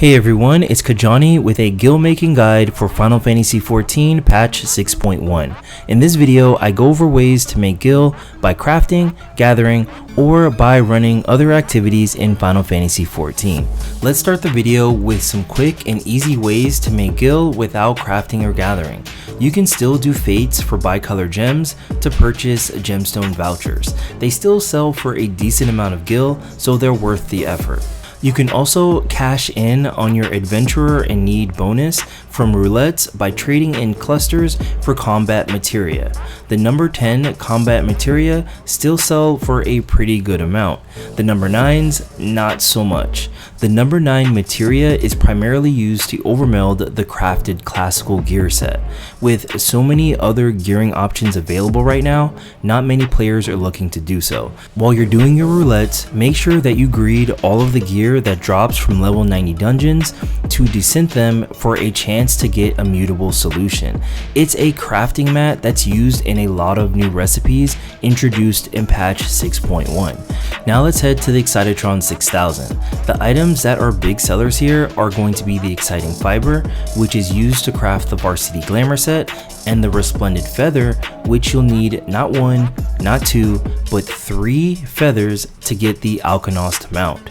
Hey everyone, it's Kajani with a guild making guide for Final Fantasy XIV patch 6.1. In this video, I go over ways to make guild by crafting, gathering, or by running other activities in Final Fantasy XIV. Let's start the video with some quick and easy ways to make guild without crafting or gathering. You can still do fates for bicolor gems to purchase gemstone vouchers. They still sell for a decent amount of guild, so they're worth the effort. You can also cash in on your adventurer in need bonus from roulettes by trading in clusters for combat materia. The number 10 combat materia still sell for a pretty good amount. The number 9s, not so much. The number 9 materia is primarily used to overmeld the crafted classical gear set. With so many other gearing options available right now, not many players are looking to do so. While you're doing your roulettes, make sure that you greed all of the gear that drops from level 90 dungeons to descent them for a chance to get a mutable solution. It's a crafting mat that's used in a lot of new recipes introduced in patch 6.1. Now let's head to the Excitotron 6000. The items that are big sellers here are going to be the Exciting Fiber, which is used to craft the Varsity Glamour set, and the Resplendent Feather, which you'll need not 1, not 2, but 3 feathers to get the Alkanost mount.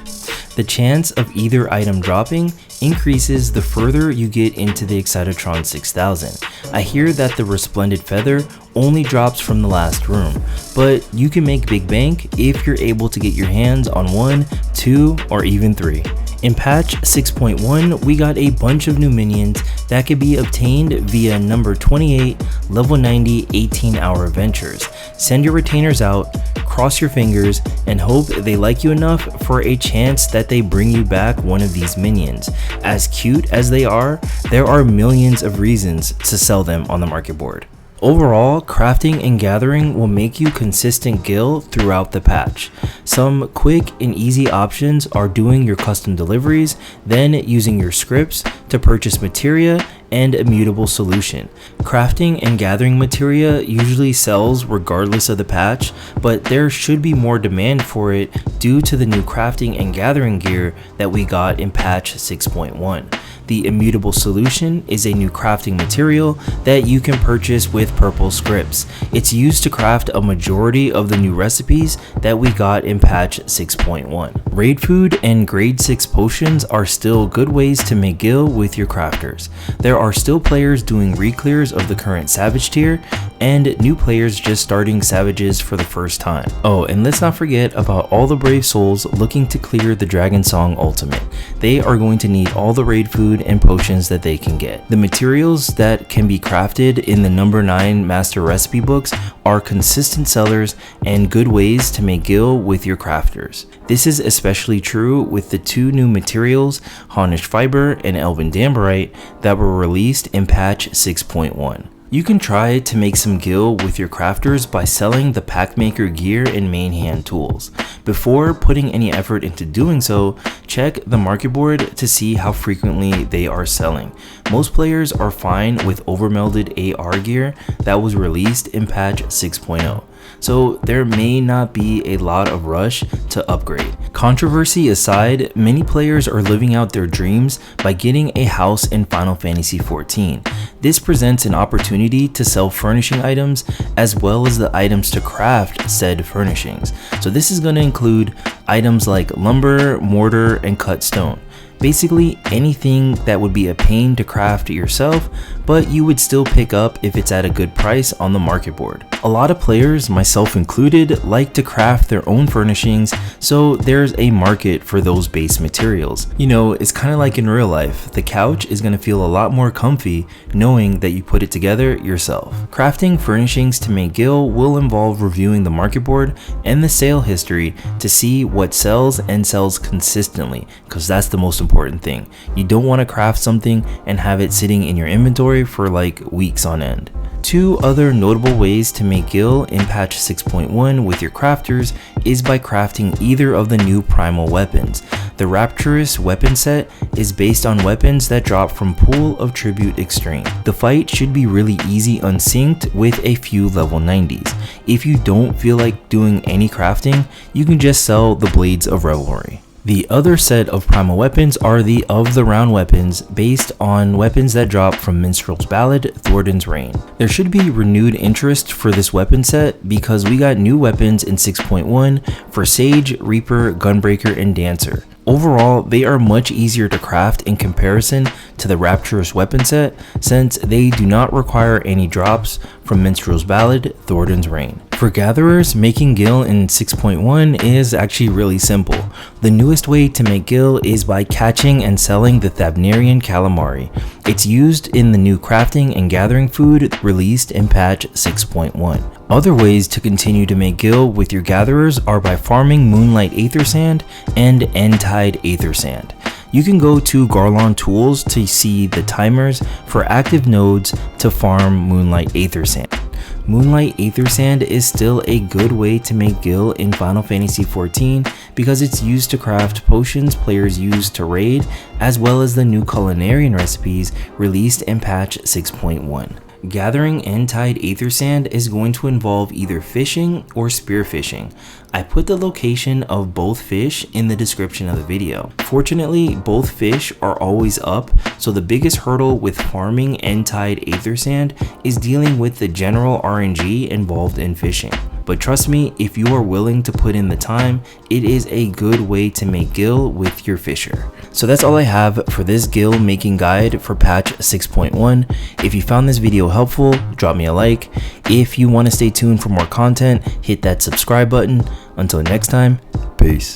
The chance of either item dropping increases the further you get into the Excitotron 6000. I hear that the Resplendent Feather only drops from the last room, but you can make big bank if you're able to get your hands on 1, 2, or even 3. In patch 6.1, we got a bunch of new minions that could be obtained via number 28, level 90, 18-hour adventures. Send your retainers out, cross your fingers, and hope they like you enough for a chance that they bring you back one of these minions. As cute as they are, there are millions of reasons to sell them on the market board. Overall, crafting and gathering will make you consistent guild throughout the patch. Some quick and easy options are doing your custom deliveries, then using your scripts to purchase materia and a mutable solution. Crafting and gathering materia usually sells regardless of the patch, but there should be more demand for it due to the new crafting and gathering gear that we got in patch 6.1. The immutable solution is a new crafting material that you can purchase with purple scripts. It's used to craft a majority of the new recipes that we got in patch 6.1. Raid food and grade 6 potions are still good ways to make guild with your crafters. There are still players doing re-clears of the current Savage tier, and new players just starting Savages for the first time. Oh, and let's not forget about all the brave souls looking to clear the Dragon Song Ultimate. They are going to need all the raid food and potions that they can get. The materials that can be crafted in the number 9 master recipe books are consistent sellers and good ways to make guild with your crafters. This is especially true with the 2 new materials, Forhnesh Fiber and Elven Dambarite, that were released in patch 6.1. You can try to make some guild with your crafters by selling the Packmaker gear and main hand tools. Before putting any effort into doing so, check the market board to see how frequently they are selling. Most players are fine with overmelded AR gear that was released in patch 6.0. So there may not be a lot of rush to upgrade. Controversy aside, many players are living out their dreams by getting a house in Final Fantasy XIV. This presents an opportunity to sell furnishing items as well as the items to craft said furnishings. So this is going to include items like lumber, mortar, and cut stone. Basically anything that would be a pain to craft yourself, but you would still pick up if it's at a good price on the market board. A lot of players, myself included, like to craft their own furnishings, so there's a market for those base materials. You know, it's kind of like in real life. The couch is going to feel a lot more comfy knowing that you put it together yourself. Crafting furnishings to make guild will involve reviewing the market board and the sale history to see what sells and sells consistently, because that's the most important thing. You don't want to craft something and have it sitting in your inventory for like weeks on end. 2 other notable ways to make guild in patch 6.1 with your crafters is by crafting either of the new primal weapons. The Rapturous weapon set is based on weapons that drop from Pool of Tribute Extreme. The fight should be really easy unsynced with a few level 90s. If you don't feel like doing any crafting, you can just sell the Blades of Revelry. The other set of primal weapons are the of the round weapons based on weapons that drop from Minstrel's Ballad, Thordan's Reign. There should be renewed interest for this weapon set because we got new weapons in 6.1 for Sage, Reaper, Gunbreaker, and Dancer. Overall, they are much easier to craft in comparison to the Rapturous weapon set since they do not require any drops from Minstrel's Ballad, Thordan's Reign. For gatherers, making gil in 6.1 is actually really simple. The newest way to make gil is by catching and selling the Thavnarian Calamari. It's used in the new crafting and gathering food released in patch 6.1. Other ways to continue to make gil with your gatherers are by farming Moonlight Aethersand and Endtide Aethersand. You can go to Garlon Tools to see the timers for active nodes to farm Moonlight Aethersand. Moonlight Aethersand is still a good way to make gil in Final Fantasy XIV because it's used to craft potions players use to raid, as well as the new culinarian recipes released in patch 6.1. Gathering Endtide Aethersand is going to involve either fishing or spearfishing. I put the location of both fish in the description of the video. Fortunately, both fish are always up, so the biggest hurdle with farming Endtide Aethersand is dealing with the general RNG involved in fishing. But trust me, if you are willing to put in the time, it is a good way to make gil with your fisher. So that's all I have for this gil making guide for patch 6.1. If you found this video helpful, drop me a like. If you want to stay tuned for more content, hit that subscribe button. Until next time, peace.